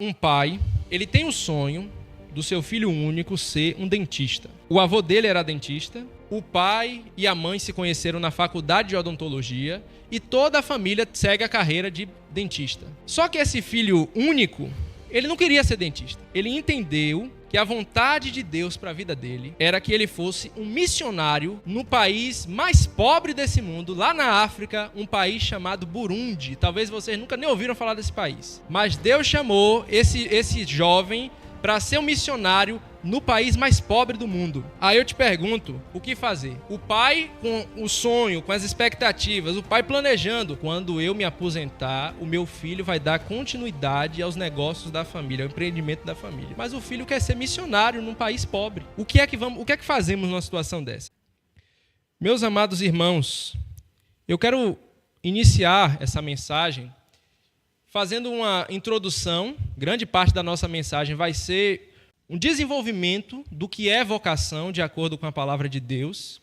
Um pai, ele tem o sonho do seu filho único ser um dentista. O avô dele era dentista, o pai e a mãe se conheceram na faculdade de odontologia e toda a família segue a carreira de dentista. Só que esse filho único, ele não queria ser dentista. Ele entendeu que a vontade de Deus para a vida dele era que ele fosse um missionário no país mais pobre desse mundo, lá na África, um país chamado Burundi. Talvez vocês nunca nem ouviram falar desse país. Mas Deus chamou esse jovem para ser um missionário no país mais pobre do mundo. Aí eu te pergunto, o que fazer? O pai com o sonho, com as expectativas, o pai planejando. Quando eu me aposentar, o meu filho vai dar continuidade aos negócios da família, ao empreendimento da família. Mas o filho quer ser missionário num país pobre. O que é que fazemos numa situação dessa? Meus amados irmãos, eu quero iniciar essa mensagem fazendo uma introdução. Grande parte da nossa mensagem vai ser um desenvolvimento do que é vocação, de acordo com a palavra de Deus.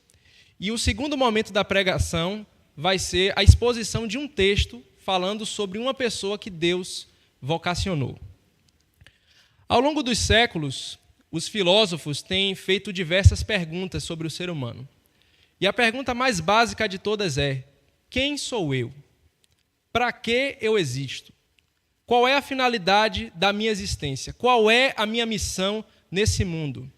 E o segundo momento da pregação vai ser a exposição de um texto falando sobre uma pessoa que Deus vocacionou. Ao longo dos séculos, os filósofos têm feito diversas perguntas sobre o ser humano. E a pergunta mais básica de todas é: quem sou eu? Para que eu existo? Qual é a finalidade da minha existência? Qual é a minha missão nesse mundo?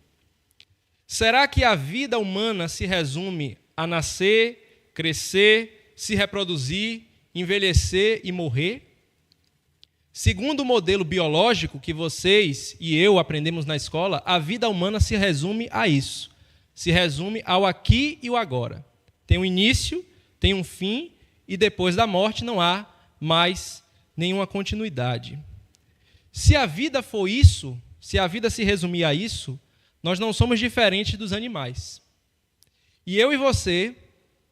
Será que a vida humana se resume a nascer, crescer, se reproduzir, envelhecer e morrer? Segundo o modelo biológico que vocês e eu aprendemos na escola, a vida humana se resume a isso. Se resume ao aqui e o agora. Tem um início, tem um fim, e depois da morte não há mais nenhuma continuidade. Se a vida for isso, se a vida se resumir a isso, nós não somos diferentes dos animais. E eu e você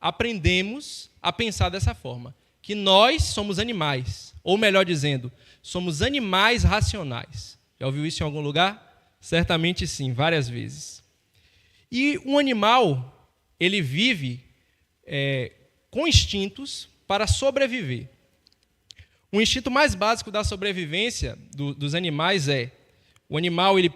aprendemos a pensar dessa forma, que nós somos animais, ou melhor dizendo, somos animais racionais. Já ouviu isso em algum lugar? Certamente sim, várias vezes. E um animal, ele vive com instintos para sobreviver. O instinto mais básico da sobrevivência dos animais é: o animal ele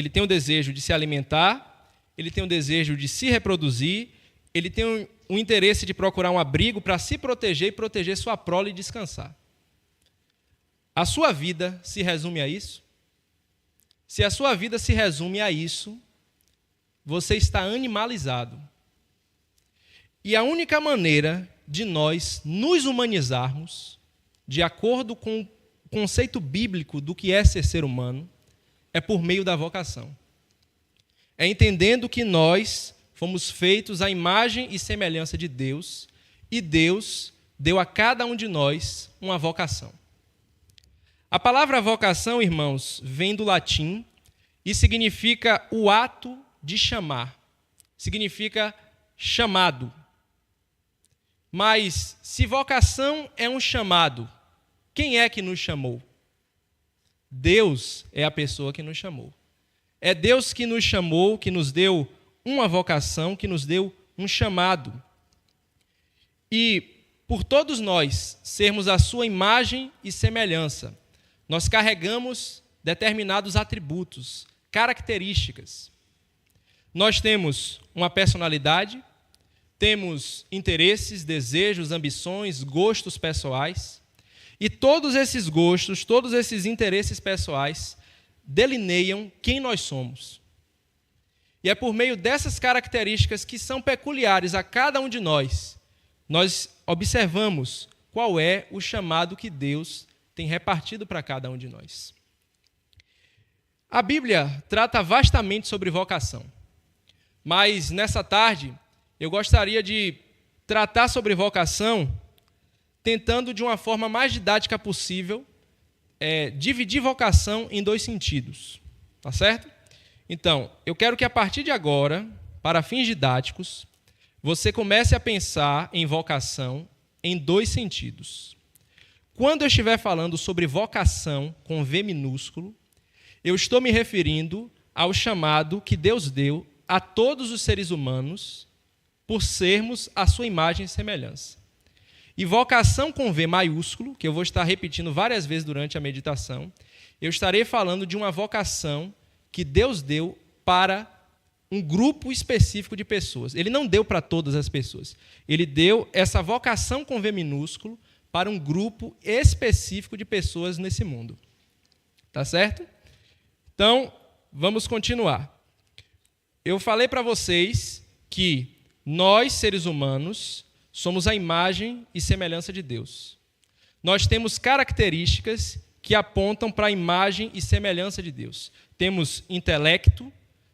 tem o desejo de se alimentar, ele tem o desejo de se reproduzir, ele tem um interesse de procurar um abrigo para se proteger e proteger sua prole e descansar. A sua vida se resume a isso? Se a sua vida se resume a isso, você está animalizado. E a única maneira de nós nos humanizarmos, de acordo com o conceito bíblico do que é ser humano, é por meio da vocação. É entendendo que nós fomos feitos à imagem e semelhança de Deus, e Deus deu a cada um de nós uma vocação. A palavra vocação, irmãos, vem do latim e significa o ato de chamar. Significa chamado. Mas se vocação é um chamado, quem é que nos chamou? Deus é a pessoa que nos chamou. É Deus que nos chamou, que nos deu uma vocação, que nos deu um chamado. E por todos nós sermos a sua imagem e semelhança, nós carregamos determinados atributos, características. Nós temos uma personalidade, temos interesses, desejos, ambições, gostos pessoais. E todos esses gostos, todos esses interesses pessoais delineiam quem nós somos. E é por meio dessas características que são peculiares a cada um de nós observamos qual é o chamado que Deus tem repartido para cada um de nós. A Bíblia trata vastamente sobre vocação, mas nessa tarde eu gostaria de tratar sobre vocação tentando, de uma forma mais didática possível, dividir vocação em dois sentidos. Tá certo? Então, eu quero que a partir de agora, para fins didáticos, você comece a pensar em vocação em dois sentidos. Quando eu estiver falando sobre vocação com V minúsculo, eu estou me referindo ao chamado que Deus deu a todos os seres humanos por sermos a sua imagem e semelhança. E vocação com V maiúsculo, que eu vou estar repetindo várias vezes durante a meditação, Eu estarei falando de uma vocação que Deus deu para um grupo específico de pessoas. Ele não deu para todas as pessoas. Ele deu essa vocação com V minúsculo para um grupo específico de pessoas nesse mundo. Tá certo? Então, vamos continuar. Eu falei para vocês que nós, seres humanos, somos a imagem e semelhança de Deus. Nós temos características que apontam para a imagem e semelhança de Deus. Temos intelecto,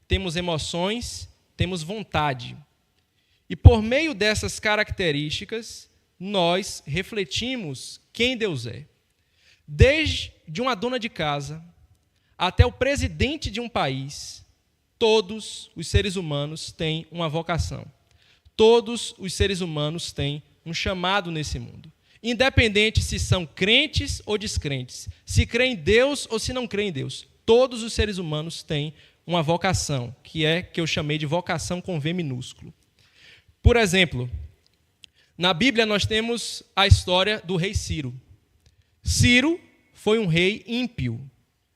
temos emoções, temos vontade. E por meio dessas características, nós refletimos quem Deus é. Desde uma dona de casa até o presidente de um país, todos os seres humanos têm uma vocação. Todos os seres humanos têm um chamado nesse mundo. Independente se são crentes ou descrentes, se creem em Deus ou se não creem em Deus, todos os seres humanos têm uma vocação, que eu chamei de vocação com V minúsculo. Por exemplo, na Bíblia nós temos a história do rei Ciro. Ciro foi um rei ímpio.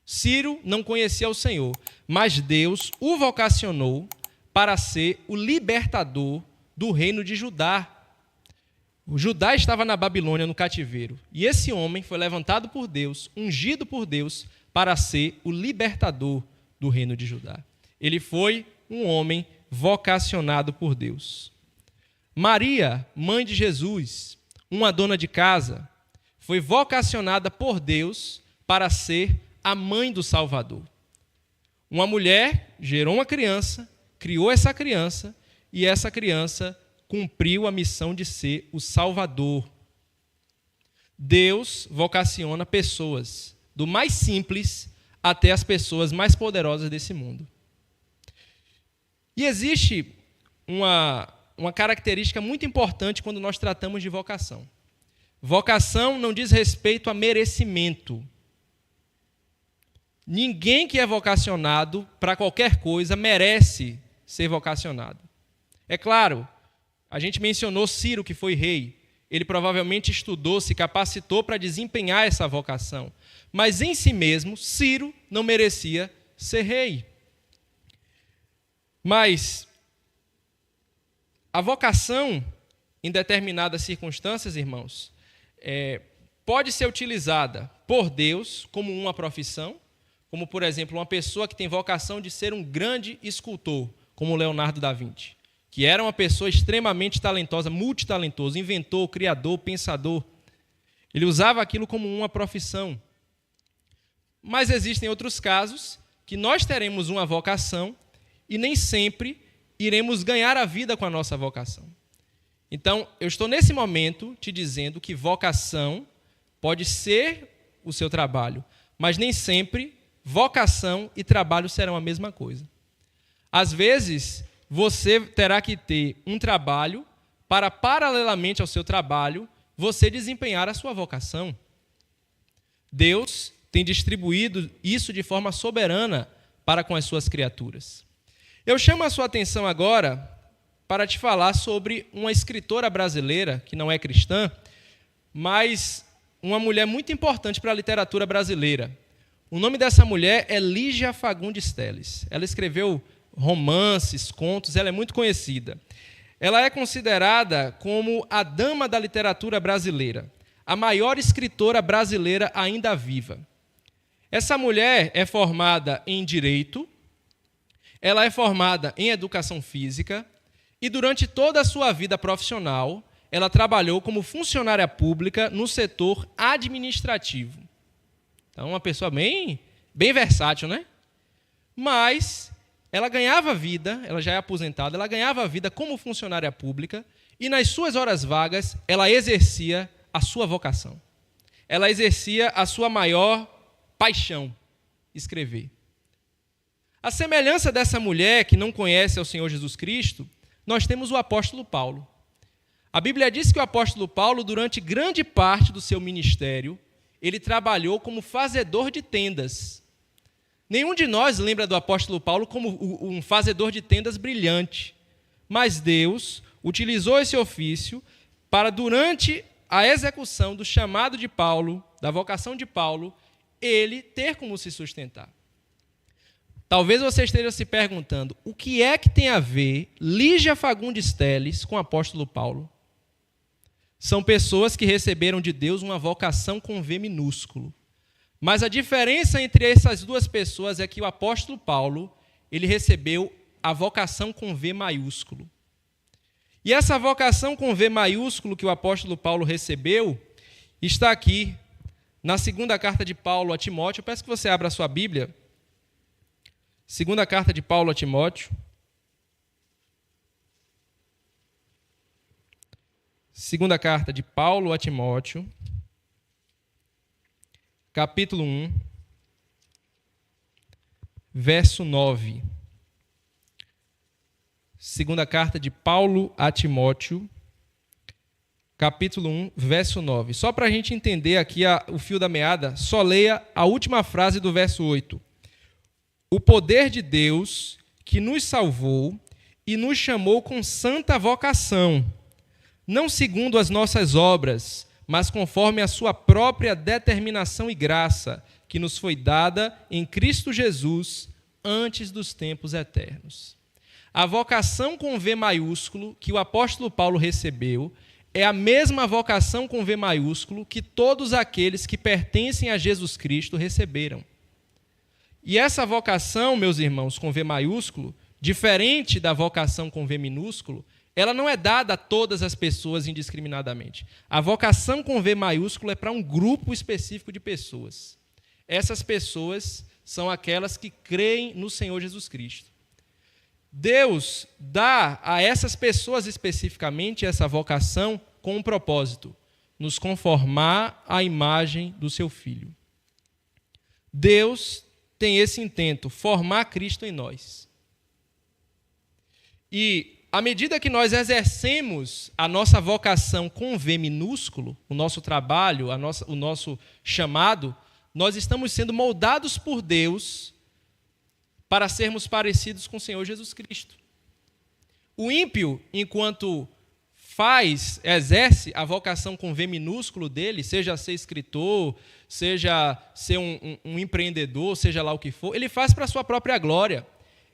Ciro não conhecia o Senhor, mas Deus o vocacionou para ser o libertador do reino de Judá. O Judá estava na Babilônia, no cativeiro. E esse homem foi levantado por Deus, ungido por Deus, para ser o libertador do reino de Judá. Ele foi um homem vocacionado por Deus. Maria, mãe de Jesus, uma dona de casa, foi vocacionada por Deus para ser a mãe do Salvador. Uma mulher gerou uma criança, criou essa criança, e essa criança cumpriu a missão de ser o Salvador. Deus vocaciona pessoas, do mais simples até as pessoas mais poderosas desse mundo. E existe uma característica muito importante quando nós tratamos de vocação. Vocação não diz respeito a merecimento. Ninguém que é vocacionado para qualquer coisa merece ser vocacionado. É claro, a gente mencionou Ciro, que foi rei. Ele provavelmente estudou, se capacitou para desempenhar essa vocação. Mas em si mesmo, Ciro não merecia ser rei. Mas a vocação, em determinadas circunstâncias, irmãos, pode ser utilizada por Deus como uma profissão, como, por exemplo, uma pessoa que tem vocação de ser um grande escultor, como Leonardo da Vinci, que era uma pessoa extremamente talentosa, multitalentoso, inventor, criador, pensador. Ele usava aquilo como uma profissão. Mas existem outros casos que nós teremos uma vocação e nem sempre iremos ganhar a vida com a nossa vocação. Então, eu estou nesse momento te dizendo que vocação pode ser o seu trabalho, mas nem sempre vocação e trabalho serão a mesma coisa. Às vezes, você terá que ter um trabalho para, paralelamente ao seu trabalho, você desempenhar a sua vocação. Deus tem distribuído isso de forma soberana para com as suas criaturas. Eu chamo a sua atenção agora para te falar sobre uma escritora brasileira, que não é cristã, mas uma mulher muito importante para a literatura brasileira. O nome dessa mulher é Lígia Fagundes Telles. Ela escreveu romances, contos, ela é muito conhecida. Ela é considerada como a dama da literatura brasileira, a maior escritora brasileira ainda viva. Essa mulher é formada em Direito, ela é formada em Educação Física e durante toda a sua vida profissional, ela trabalhou como funcionária pública no setor administrativo. Então, uma pessoa bem versátil, né? Mas ela ganhava vida, ela já é aposentada, ela ganhava vida como funcionária pública e nas suas horas vagas ela exercia a sua vocação. Ela exercia a sua maior paixão, escrever. A semelhança dessa mulher que não conhece ao Senhor Jesus Cristo, nós temos o apóstolo Paulo. A Bíblia diz que o apóstolo Paulo, durante grande parte do seu ministério, ele trabalhou como fazedor de tendas. Nenhum de nós lembra do apóstolo Paulo como um fazedor de tendas brilhante, mas Deus utilizou esse ofício para, durante a execução do chamado de Paulo, da vocação de Paulo, ele ter como se sustentar. Talvez você esteja se perguntando, o que é que tem a ver Lígia Fagundes Telles com o apóstolo Paulo? São pessoas que receberam de Deus uma vocação com V minúsculo. Mas a diferença entre essas duas pessoas é que o apóstolo Paulo, ele recebeu a vocação com V maiúsculo. E essa vocação com V maiúsculo que o apóstolo Paulo recebeu, está aqui na segunda carta de Paulo a Timóteo. Eu peço que você abra a sua Bíblia. Segunda carta de Paulo a Timóteo. Segunda carta de Paulo a Timóteo, capítulo 1, verso 9. Segunda carta de Paulo a Timóteo, capítulo 1, verso 9. Só para a gente entender aqui o fio da meada, só leia a última frase do verso 8. O poder de Deus que nos salvou e nos chamou com santa vocação, não segundo as nossas obras, mas conforme a sua própria determinação e graça, que nos foi dada em Cristo Jesus antes dos tempos eternos. A vocação com V maiúsculo que o apóstolo Paulo recebeu é a mesma vocação com V maiúsculo que todos aqueles que pertencem a Jesus Cristo receberam. E essa vocação, meus irmãos, com V maiúsculo, diferente da vocação com V minúsculo, ela não é dada a todas as pessoas indiscriminadamente. A vocação com V maiúsculo é para um grupo específico de pessoas. Essas pessoas são aquelas que creem no Senhor Jesus Cristo. Deus dá a essas pessoas especificamente essa vocação com um propósito: nos conformar à imagem do seu Filho. Deus tem esse intento, formar Cristo em nós. E à medida que nós exercemos a nossa vocação com V minúsculo, o nosso trabalho, o nosso chamado, nós estamos sendo moldados por Deus para sermos parecidos com o Senhor Jesus Cristo. O ímpio, enquanto exerce a vocação com V minúsculo dele, seja ser escritor, seja ser um empreendedor, seja lá o que for, ele faz para a sua própria glória.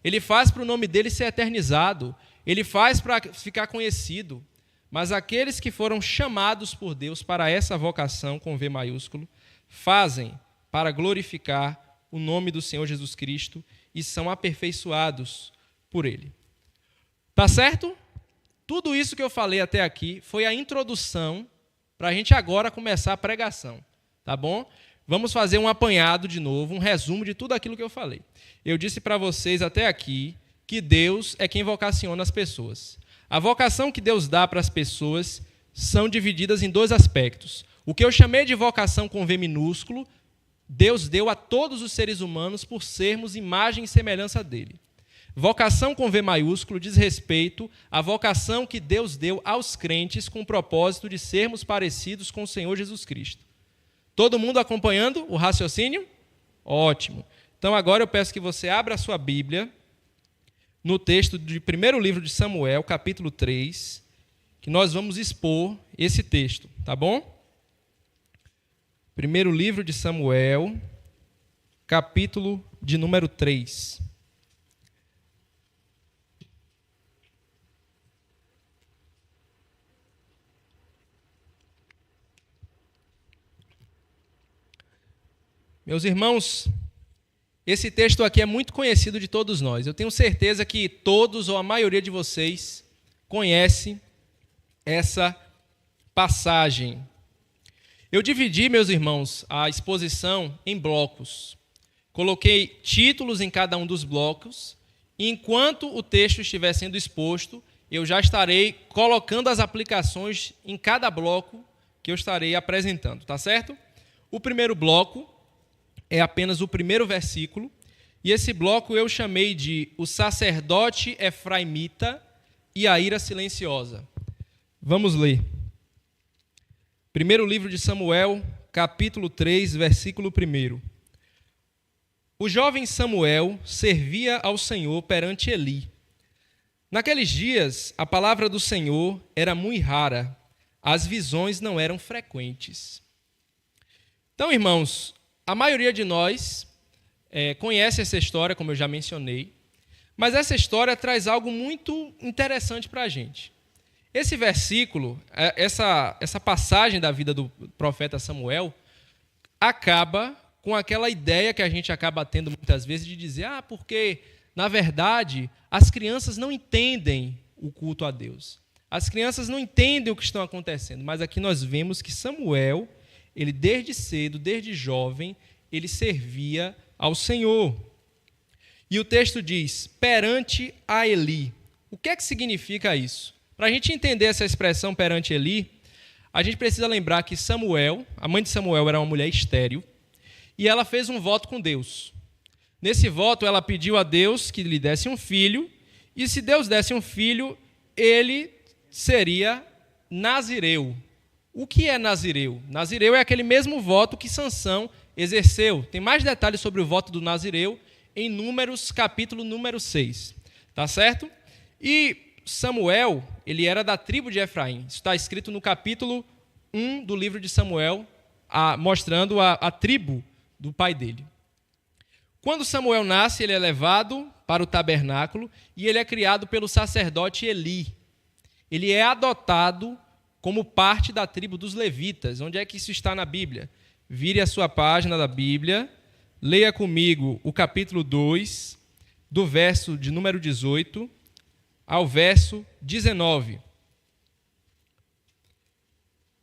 Ele faz para o nome dele ser eternizado. Ele faz para ficar conhecido. Mas aqueles que foram chamados por Deus para essa vocação com V maiúsculo, fazem para glorificar o nome do Senhor Jesus Cristo e são aperfeiçoados por Ele. Tá certo? Tudo isso que eu falei até aqui foi a introdução para a gente agora começar a pregação, tá bom? Vamos fazer um apanhado de novo, um resumo de tudo aquilo que eu falei. Eu disse para vocês até aqui que Deus é quem vocaciona as pessoas. A vocação que Deus dá para as pessoas são divididas em dois aspectos. O que eu chamei de vocação com V minúsculo, Deus deu a todos os seres humanos por sermos imagem e semelhança dele. Vocação com V maiúsculo diz respeito à vocação que Deus deu aos crentes com o propósito de sermos parecidos com o Senhor Jesus Cristo. Todo mundo acompanhando o raciocínio? Ótimo. Então agora eu peço que você abra a sua Bíblia no texto do primeiro livro de Samuel, capítulo 3, que nós vamos expor esse texto, tá bom? Primeiro livro de Samuel, capítulo de número 3. Meus irmãos, esse texto aqui é muito conhecido de todos nós. Eu tenho certeza que todos ou a maioria de vocês conhece essa passagem. Eu dividi, meus irmãos, a exposição em blocos. Coloquei títulos em cada um dos blocos e enquanto o texto estiver sendo exposto, eu já estarei colocando as aplicações em cada bloco que eu estarei apresentando, tá certo? O primeiro bloco é apenas o primeiro versículo, e esse bloco eu chamei de O Sacerdote Efraimita e a Ira Silenciosa. Vamos ler. Primeiro livro de Samuel, capítulo 3, versículo 1. O jovem Samuel servia ao Senhor perante Eli. Naqueles dias, a palavra do Senhor era muito rara, as visões não eram frequentes. Então, irmãos, A maioria de nós conhece essa história, como eu já mencionei, mas essa história traz algo muito interessante para a gente. Esse versículo, essa passagem da vida do profeta Samuel, acaba com aquela ideia que a gente acaba tendo muitas vezes de dizer, porque, na verdade, as crianças não entendem o culto a Deus. As crianças não entendem o que está acontecendo, mas aqui nós vemos que Samuel, ele desde cedo, desde jovem, ele servia ao Senhor. E o texto diz, perante a Eli. O que é que significa isso? Para a gente entender essa expressão perante Eli, a gente precisa lembrar que Samuel, a mãe de Samuel era uma mulher estéril, e ela fez um voto com Deus. Nesse voto, ela pediu a Deus que lhe desse um filho, e se Deus desse um filho, ele seria nazireu. O que é nazireu? Nazireu é aquele mesmo voto que Sansão exerceu. Tem mais detalhes sobre o voto do nazireu em Números, capítulo número 6. Tá certo? E Samuel, ele era da tribo de Efraim. Isso está escrito no capítulo 1 do livro de Samuel, mostrando a tribo do pai dele. Quando Samuel nasce, ele é levado para o tabernáculo e ele é criado pelo sacerdote Eli. Ele é adotado como parte da tribo dos levitas. Onde é que isso está na Bíblia? Vire a sua página da Bíblia, leia comigo o capítulo 2, do verso de número 18 ao verso 19.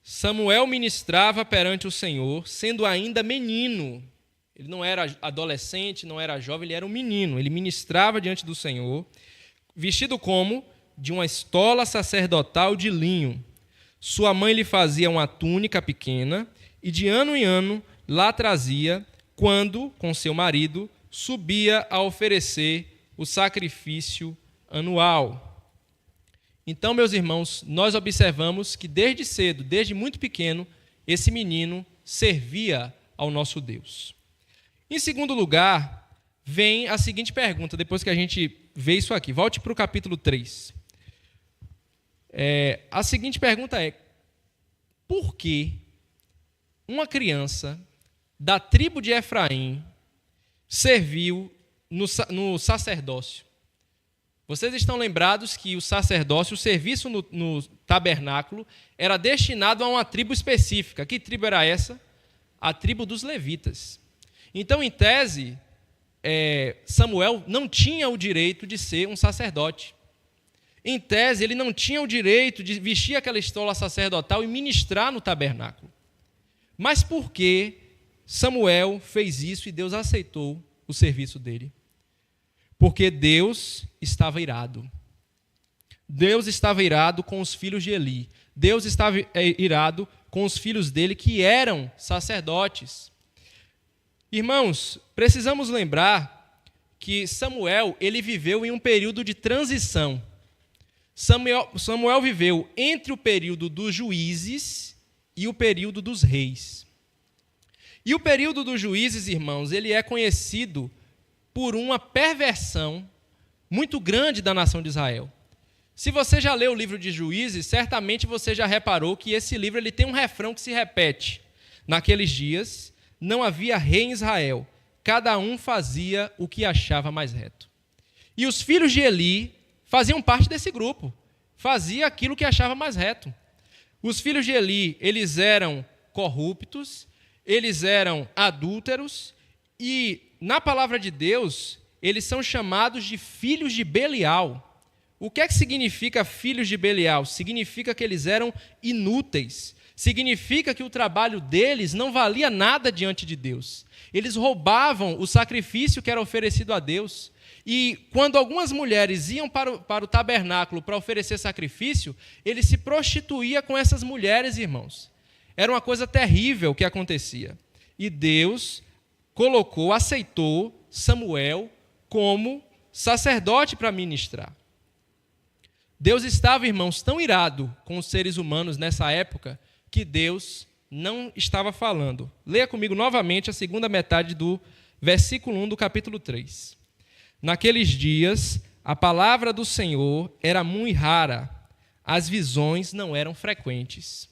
Samuel ministrava perante o Senhor, sendo ainda menino. Ele não era adolescente, não era jovem, ele era um menino. Ele ministrava diante do Senhor, vestido como de uma estola sacerdotal de linho. Sua mãe lhe fazia uma túnica pequena e de ano em ano lá trazia, quando, com seu marido, subia a oferecer o sacrifício anual. Então, meus irmãos, nós observamos que desde cedo, desde muito pequeno, esse menino servia ao nosso Deus. Em segundo lugar, vem a seguinte pergunta, depois que a gente vê isso aqui. Volte para o capítulo 3. A seguinte pergunta é, por que uma criança da tribo de Efraim serviu no sacerdócio? Vocês estão lembrados que o sacerdócio, o serviço no tabernáculo, era destinado a uma tribo específica. Que tribo era essa? A tribo dos levitas. Então, em tese, Samuel não tinha o direito de ser um sacerdote. Em tese, ele não tinha o direito de vestir aquela estola sacerdotal e ministrar no tabernáculo. Mas por que Samuel fez isso e Deus aceitou o serviço dele? Porque Deus estava irado. Deus estava irado com os filhos de Eli. Deus estava irado com os filhos dele que eram sacerdotes. Irmãos, precisamos lembrar que Samuel, ele viveu em um período de transição. Samuel viveu entre o período dos juízes e o período dos reis. E o período dos juízes, irmãos, ele é conhecido por uma perversão muito grande da nação de Israel. Se você já leu o livro de Juízes, certamente você já reparou que esse livro ele tem um refrão que se repete. Naqueles dias, não havia rei em Israel, cada um fazia o que achava mais reto. E os filhos de Eli faziam parte desse grupo, fazia aquilo que achava mais reto. Os filhos de Eli, eles eram corruptos, eles eram adúlteros, e na palavra de Deus, eles são chamados de filhos de Belial. O que é que significa filhos de Belial? Significa que eles eram inúteis. Significa que o trabalho deles não valia nada diante de Deus. Eles roubavam o sacrifício que era oferecido a Deus. E quando algumas mulheres iam para o tabernáculo para oferecer sacrifício, ele se prostituía com essas mulheres, irmãos. Era uma coisa terrível que acontecia. E Deus aceitou Samuel como sacerdote para ministrar. Deus estava, irmãos, tão irado com os seres humanos nessa época que Deus não estava falando. Leia comigo novamente a segunda metade do versículo 1 do capítulo 3. Naqueles dias, a palavra do Senhor era muito rara, as visões não eram frequentes.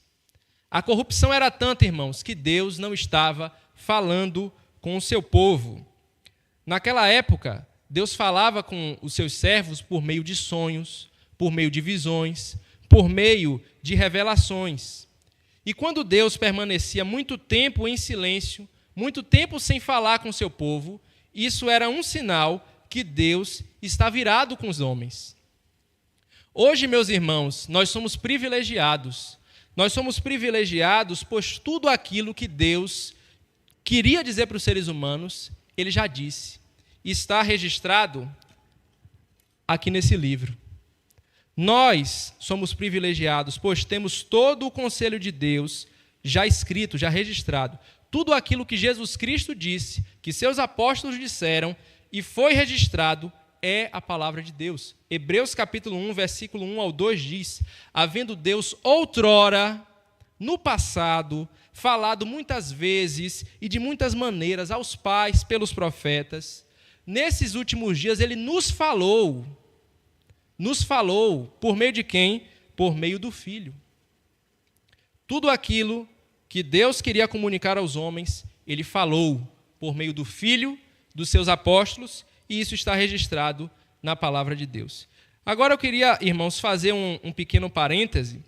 A corrupção era tanta, irmãos, que Deus não estava falando com o seu povo. Naquela época, Deus falava com os seus servos por meio de sonhos, por meio de visões, por meio de revelações. E quando Deus permanecia muito tempo em silêncio, muito tempo sem falar com o seu povo, isso era um sinal que Deus está virado com os homens. Hoje, meus irmãos, nós somos privilegiados. Nós somos privilegiados, pois tudo aquilo que Deus queria dizer para os seres humanos, Ele já disse. Está registrado aqui nesse livro. Nós somos privilegiados, pois temos todo o conselho de Deus já escrito, já registrado. Tudo aquilo que Jesus Cristo disse, que seus apóstolos disseram e foi registrado, é a palavra de Deus. Hebreus capítulo 1, versículo 1 ao 2 diz: havendo Deus outrora, no passado, falado muitas vezes e de muitas maneiras aos pais pelos profetas, nesses últimos dias Ele nos falou por meio de quem? Por meio do Filho. Tudo aquilo que Deus queria comunicar aos homens, Ele falou por meio do Filho, dos seus apóstolos, e isso está registrado na palavra de Deus. Agora eu queria, irmãos, fazer um pequeno parêntese,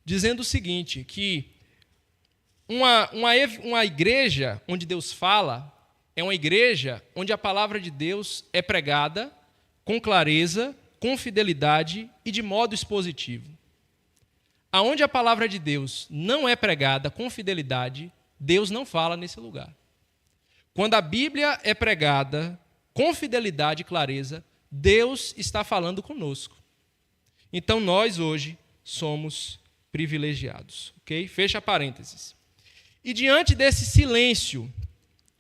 dizendo o seguinte, que uma igreja onde Deus fala é uma igreja onde a palavra de Deus é pregada com clareza, com fidelidade e de modo expositivo. Aonde a palavra de Deus não é pregada com fidelidade, Deus não fala nesse lugar. Quando a Bíblia é pregada com fidelidade e clareza, Deus está falando conosco. Então nós hoje somos privilegiados, ok? Fecha parênteses. E diante desse silêncio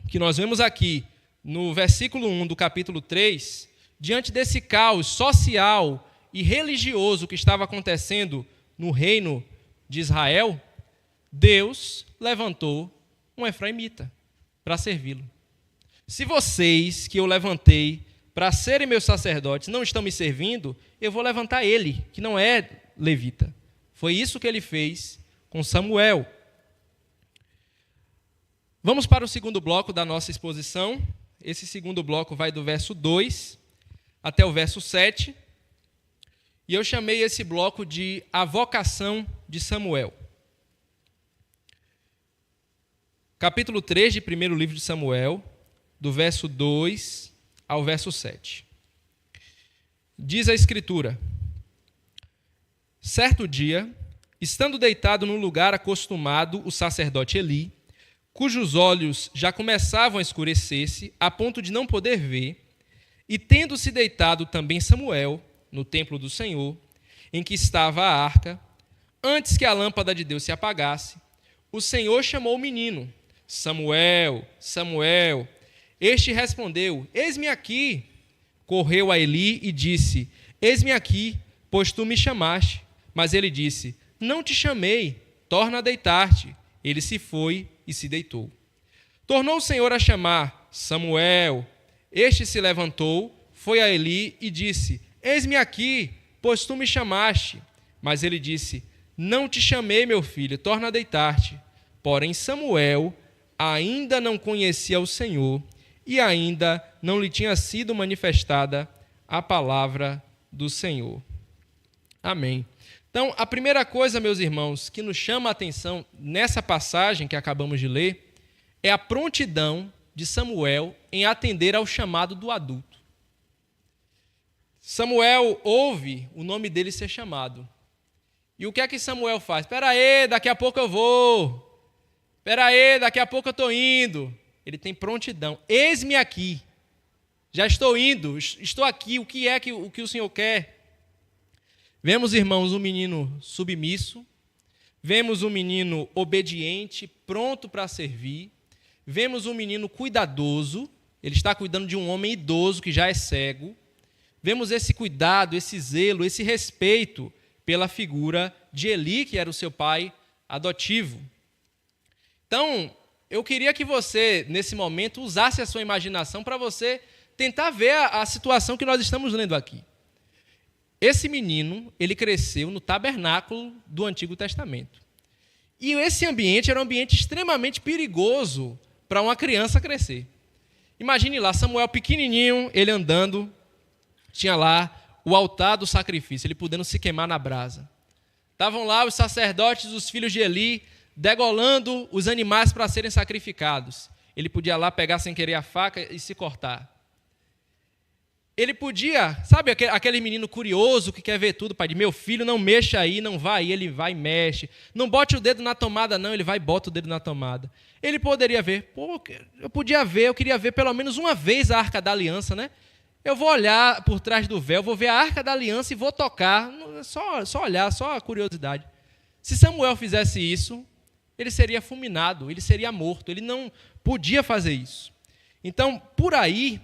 que nós vemos aqui no versículo 1 do capítulo 3, diante desse caos social e religioso que estava acontecendo no reino de Israel, Deus levantou um efraimita para servi-lo. Se vocês que eu levantei para serem meus sacerdotes não estão me servindo, eu vou levantar ele, que não é levita. Foi isso que ele fez com Samuel. Vamos para o segundo bloco da nossa exposição. Esse segundo bloco vai do verso 2 até o verso 7. E eu chamei esse bloco de A Vocação de Samuel. Capítulo 3 de primeiro livro de Samuel, do verso 2 ao verso 7. Diz a Escritura: certo dia, estando deitado no lugar acostumado o sacerdote Eli, cujos olhos já começavam a escurecer-se, a ponto de não poder ver, e tendo-se deitado também Samuel, no templo do Senhor, em que estava a arca, antes que a lâmpada de Deus se apagasse, o Senhor chamou o menino: Samuel, Samuel. Este respondeu: eis-me aqui. Correu a Eli e disse: eis-me aqui, pois tu me chamaste. Mas ele disse: não te chamei, torna a deitar-te. Ele se foi e se deitou. Tornou o Senhor a chamar: Samuel. Este se levantou, foi a Eli e disse: eis-me aqui, pois tu me chamaste. Mas ele disse: não te chamei, meu filho, torna a deitar-te. Porém Samuel ainda não conhecia o Senhor, e ainda não lhe tinha sido manifestada a palavra do Senhor. Amém. Então, a primeira coisa, meus irmãos, que nos chama a atenção nessa passagem que acabamos de ler, é a prontidão de Samuel em atender ao chamado do adulto. Samuel ouve o nome dele ser chamado. E o que é que Samuel faz? Espera aí, daqui a pouco eu vou. Espera aí, daqui a pouco eu estou indo. Ele tem prontidão. Eis-me aqui. Já estou indo, estou aqui. O que é que o Senhor quer? Vemos, irmãos, um menino submisso. Vemos um menino obediente, pronto para servir. Vemos um menino cuidadoso. Ele está cuidando de um homem idoso que já é cego. Vemos esse cuidado, esse zelo, esse respeito pela figura de Eli, que era o seu pai adotivo. Então, eu queria que você, nesse momento, usasse a sua imaginação para você tentar ver a situação que nós estamos lendo aqui. Esse menino, ele cresceu no tabernáculo do Antigo Testamento. E esse ambiente era um ambiente extremamente perigoso para uma criança crescer. Imagine lá, Samuel pequenininho, ele andando, tinha lá o altar do sacrifício, ele podendo se queimar na brasa. Estavam lá os sacerdotes, os filhos de Eli, degolando os animais para serem sacrificados. Ele podia lá pegar sem querer a faca e se cortar. Ele podia, sabe aquele menino curioso que quer ver tudo, pai, de meu filho, não mexa aí, não vai aí, ele vai e mexe. Não bote o dedo na tomada não, ele vai e bota o dedo na tomada. Ele poderia ver, eu queria ver pelo menos uma vez a Arca da Aliança, né? Eu vou olhar por trás do véu, vou ver a Arca da Aliança e vou tocar, só olhar, só a curiosidade. Se Samuel fizesse isso, ele seria fulminado, ele seria morto, ele não podia fazer isso. Então, por aí,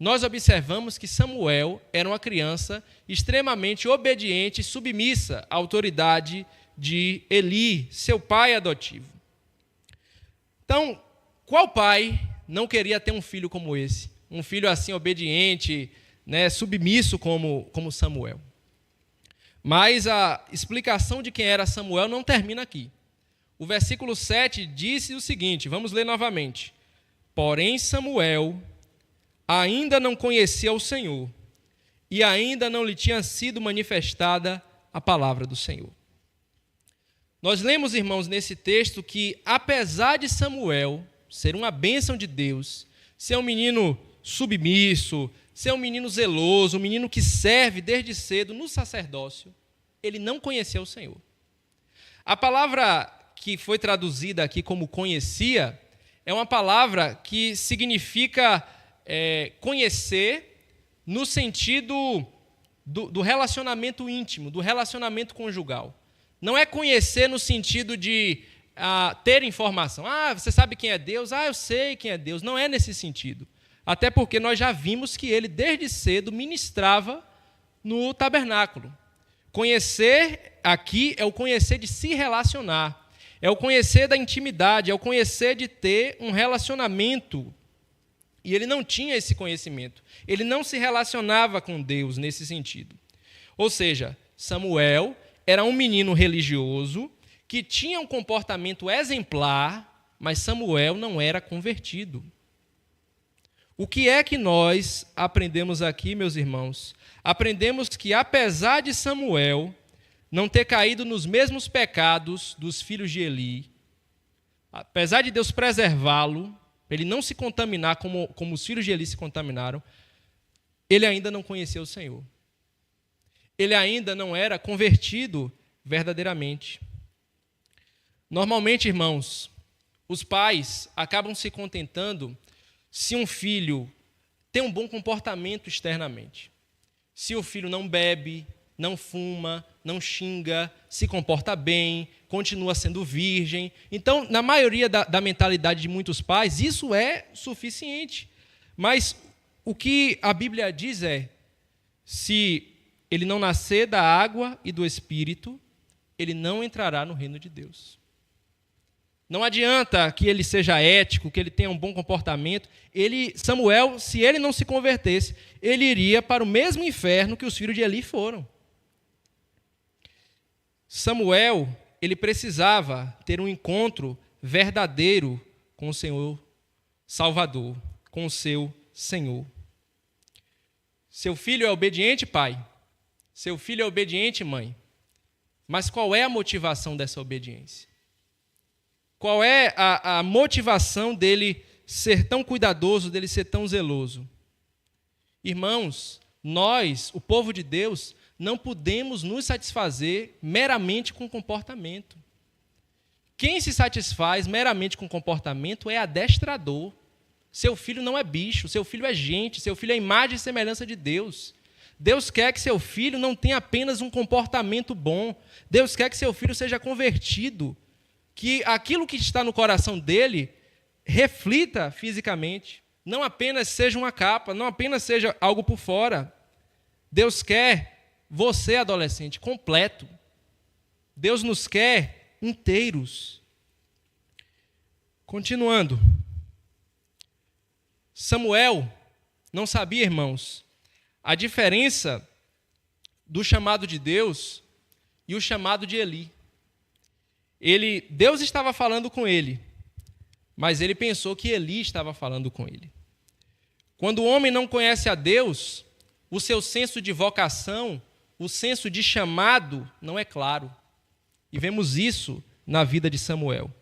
nós observamos que Samuel era uma criança extremamente obediente e submissa à autoridade de Eli, seu pai adotivo. Então, qual pai não queria ter um filho como esse? Um filho assim obediente, né, submisso como Samuel. Mas a explicação de quem era Samuel não termina aqui. O versículo 7 disse o seguinte, vamos ler novamente. Porém Samuel ainda não conhecia o Senhor, e ainda não lhe tinha sido manifestada a palavra do Senhor. Nós lemos, irmãos, nesse texto que, apesar de Samuel ser uma bênção de Deus, ser um menino submisso, ser um menino zeloso, um menino que serve desde cedo no sacerdócio, ele não conhecia o Senhor. A palavra que foi traduzida aqui como conhecia é uma palavra que significa conhecer no sentido do relacionamento íntimo, do relacionamento conjugal. Não é conhecer no sentido de ter informação. Você sabe quem é Deus? Eu sei quem é Deus. Não é nesse sentido. Até porque nós já vimos que ele, desde cedo, ministrava no tabernáculo. Conhecer aqui é o conhecer de se relacionar. É o conhecer da intimidade, é o conhecer de ter um relacionamento. E ele não tinha esse conhecimento. Ele não se relacionava com Deus nesse sentido. Ou seja, Samuel era um menino religioso que tinha um comportamento exemplar, mas Samuel não era convertido. O que é que nós aprendemos aqui, meus irmãos? Aprendemos que, apesar de Samuel não ter caído nos mesmos pecados dos filhos de Eli, apesar de Deus preservá-lo, ele não se contaminar como os filhos de Eli se contaminaram, ele ainda não conheceu o Senhor. Ele ainda não era convertido verdadeiramente. Normalmente, irmãos, os pais acabam se contentando se um filho tem um bom comportamento externamente. Se o filho não bebe, não fuma, não xinga, se comporta bem, continua sendo virgem. Então, na maioria da mentalidade de muitos pais, isso é suficiente. Mas o que a Bíblia diz é, se ele não nascer da água e do Espírito, ele não entrará no reino de Deus. Não adianta que ele seja ético, que ele tenha um bom comportamento. Samuel, se ele não se convertesse, ele iria para o mesmo inferno que os filhos de Eli foram. Samuel, ele precisava ter um encontro verdadeiro com o Senhor Salvador, com o seu Senhor. Seu filho é obediente, pai? Seu filho é obediente, mãe? Mas qual é a motivação dessa obediência? Qual é a motivação dele ser tão cuidadoso, dele ser tão zeloso? Irmãos, nós, o povo de Deus, não podemos nos satisfazer meramente com comportamento. Quem se satisfaz meramente com comportamento é adestrador. Seu filho não é bicho, seu filho é gente, seu filho é imagem e semelhança de Deus. Deus quer que seu filho não tenha apenas um comportamento bom. Deus quer que seu filho seja convertido, que aquilo que está no coração dele reflita fisicamente, não apenas seja uma capa, não apenas seja algo por fora. Deus quer você, adolescente, completo. Deus nos quer inteiros. Continuando. Samuel não sabia, irmãos, a diferença do chamado de Deus e o chamado de Eli. Deus estava falando com ele, mas ele pensou que Eli estava falando com ele. Quando o homem não conhece a Deus, o seu senso de vocação, o senso de chamado não é claro. E vemos isso na vida de Samuel.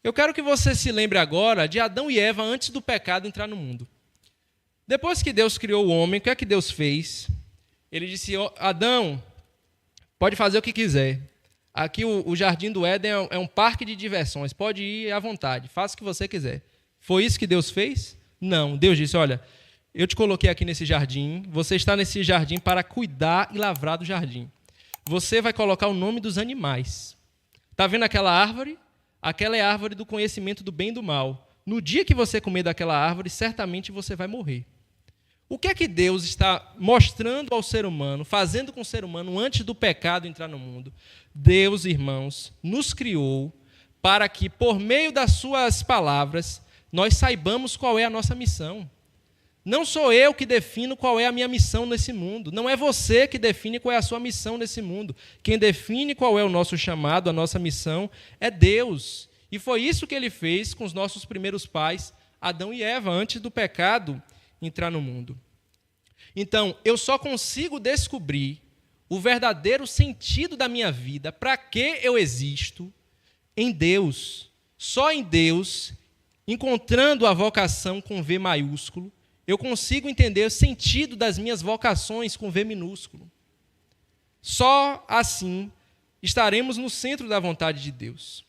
Eu quero que você se lembre agora de Adão e Eva antes do pecado entrar no mundo. Depois que Deus criou o homem, o que é que Deus fez? Ele disse: Adão, pode fazer o que quiser. Aqui o Jardim do Éden é um parque de diversões, pode ir à vontade, faça o que você quiser. Foi isso que Deus fez? Não. Deus disse: olha, eu te coloquei aqui nesse jardim, você está nesse jardim para cuidar e lavrar do jardim. Você vai colocar o nome dos animais. Está vendo aquela árvore? Aquela é a árvore do conhecimento do bem e do mal. No dia que você comer daquela árvore, certamente você vai morrer. O que é que Deus está mostrando ao ser humano, fazendo com o ser humano antes do pecado entrar no mundo? Deus, irmãos, nos criou para que, por meio das suas palavras, nós saibamos qual é a nossa missão. Não sou eu que defino qual é a minha missão nesse mundo. Não é você que define qual é a sua missão nesse mundo. Quem define qual é o nosso chamado, a nossa missão, é Deus. E foi isso que ele fez com os nossos primeiros pais, Adão e Eva, antes do pecado entrar no mundo. Então, eu só consigo descobrir o verdadeiro sentido da minha vida, para que eu existo, em Deus. Só em Deus, encontrando a vocação com V maiúsculo, eu consigo entender o sentido das minhas vocações com V minúsculo. Só assim estaremos no centro da vontade de Deus.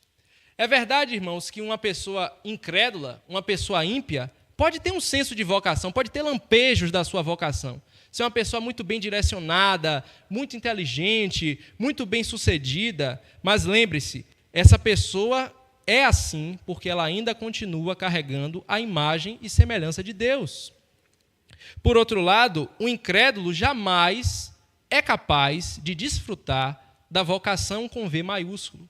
É verdade, irmãos, que uma pessoa incrédula, uma pessoa ímpia, pode ter um senso de vocação, pode ter lampejos da sua vocação. Ser uma pessoa muito bem direcionada, muito inteligente, muito bem sucedida, mas lembre-se, essa pessoa é assim porque ela ainda continua carregando a imagem e semelhança de Deus. Por outro lado, o incrédulo jamais é capaz de desfrutar da vocação com V maiúsculo,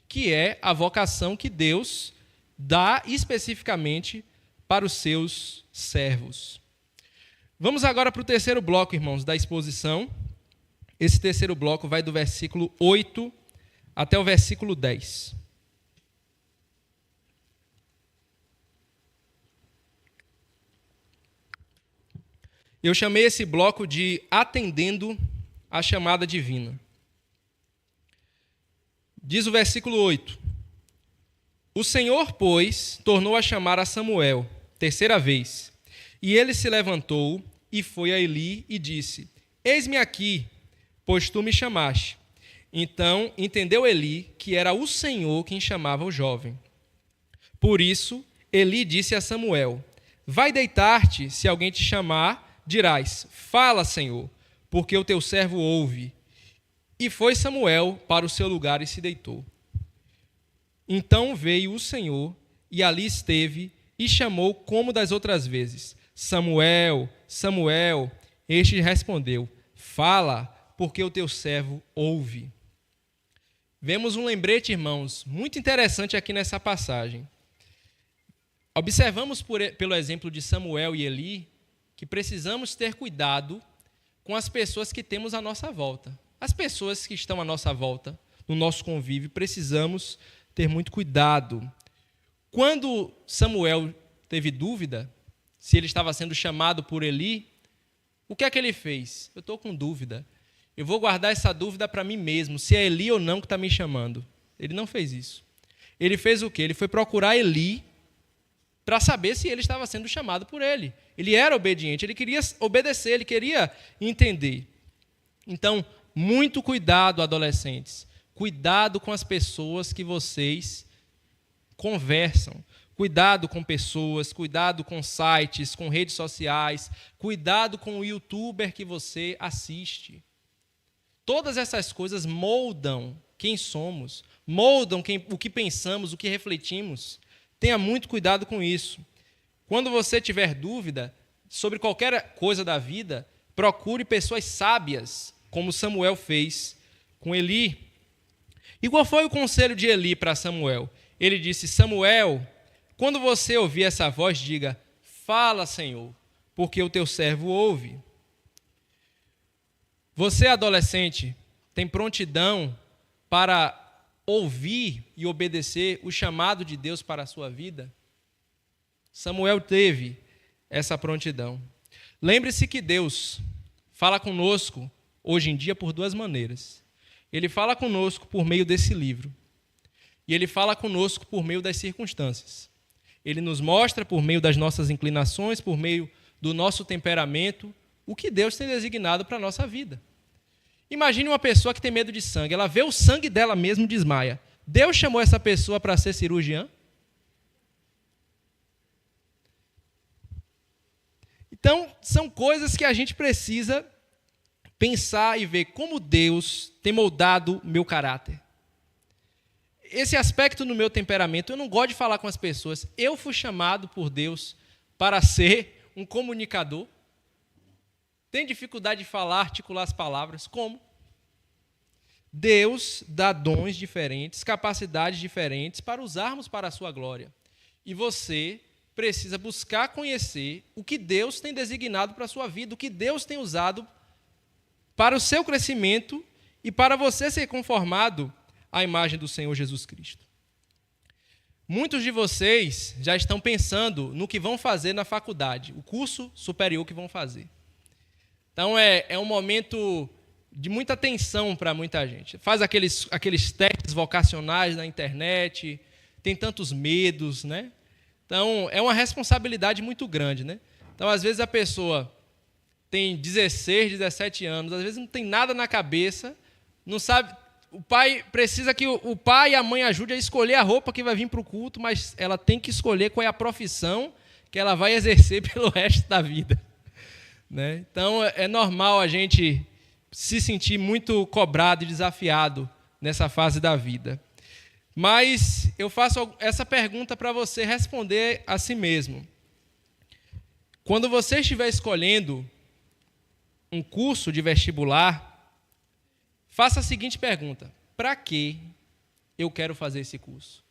que é a vocação que Deus dá especificamente para os seus servos. Vamos agora para o terceiro bloco, irmãos, da exposição. Esse terceiro bloco vai do versículo 8 até o versículo 10. Eu chamei esse bloco de Atendendo à Chamada Divina. Diz o versículo 8: O Senhor, pois, tornou a chamar a Samuel, terceira vez, e ele se levantou e foi a Eli e disse: Eis-me aqui, pois tu me chamaste. Então entendeu Eli que era o Senhor quem chamava o jovem. Por isso, Eli disse a Samuel: Vai deitar-te, se alguém te chamar, dirás: Fala, Senhor, porque o teu servo ouve. E foi Samuel para o seu lugar e se deitou. Então veio o Senhor, e ali esteve, e chamou como das outras vezes: Samuel, Samuel. Este respondeu: Fala, porque o teu servo ouve. Vemos um lembrete, irmãos, muito interessante aqui nessa passagem. Observamos pelo exemplo de Samuel e Eli que precisamos ter cuidado com as pessoas que temos à nossa volta. As pessoas que estão à nossa volta, no nosso convívio, precisamos ter muito cuidado. Quando Samuel teve dúvida se ele estava sendo chamado por Eli, o que é que ele fez? Eu estou com dúvida. Eu vou guardar essa dúvida para mim mesmo, se é Eli ou não que está me chamando. Ele não fez isso. Ele fez o quê? Ele foi procurar Eli para saber se ele estava sendo chamado por ele. Ele era obediente, ele queria obedecer, ele queria entender. Então, muito cuidado, adolescentes. Cuidado com as pessoas que vocês conversam. Cuidado com pessoas, cuidado com sites, com redes sociais, cuidado com o youtuber que você assiste. Todas essas coisas moldam quem somos, moldam o que pensamos, o que refletimos. Tenha muito cuidado com isso. Quando você tiver dúvida sobre qualquer coisa da vida, procure pessoas sábias, como Samuel fez com Eli. E qual foi o conselho de Eli para Samuel? Ele disse: Samuel, quando você ouvir essa voz, diga: Fala, Senhor, porque o teu servo ouve. Você, adolescente, tem prontidão para ouvir e obedecer o chamado de Deus para a sua vida? Samuel teve essa prontidão. Lembre-se que Deus fala conosco hoje em dia por duas maneiras. Ele fala conosco por meio desse livro. E ele fala conosco por meio das circunstâncias. Ele nos mostra por meio das nossas inclinações, por meio do nosso temperamento, o que Deus tem designado para a nossa vida. Imagine uma pessoa que tem medo de sangue. Ela vê o sangue dela mesmo e desmaia. Deus chamou essa pessoa para ser cirurgiã? Então, são coisas que a gente precisa pensar e ver como Deus tem moldado meu caráter. Esse aspecto no meu temperamento, eu não gosto de falar com as pessoas. Eu fui chamado por Deus para ser um comunicador. Tem dificuldade de falar, articular as palavras. Como? Deus dá dons diferentes, capacidades diferentes para usarmos para a sua glória. E você precisa buscar conhecer o que Deus tem designado para a sua vida, o que Deus tem usado para o seu crescimento e para você ser conformado à imagem do Senhor Jesus Cristo. Muitos de vocês já estão pensando no que vão fazer na faculdade, o curso superior que vão fazer. Então, é um momento de muita tensão para muita gente. Faz aqueles testes vocacionais na internet, tem tantos medos, né? Então, é uma responsabilidade muito grande, né? Então, às vezes, a pessoa tem 16, 17 anos, às vezes não tem nada na cabeça, não sabe. O pai precisa que o pai e a mãe ajudem a escolher a roupa que vai vir para o culto, mas ela tem que escolher qual é a profissão que ela vai exercer pelo resto da vida, né? Então, é normal a gente se sentir muito cobrado e desafiado nessa fase da vida. Mas eu faço essa pergunta para você responder a si mesmo. Quando você estiver escolhendo um curso de vestibular, faça a seguinte pergunta: para que eu quero fazer esse curso?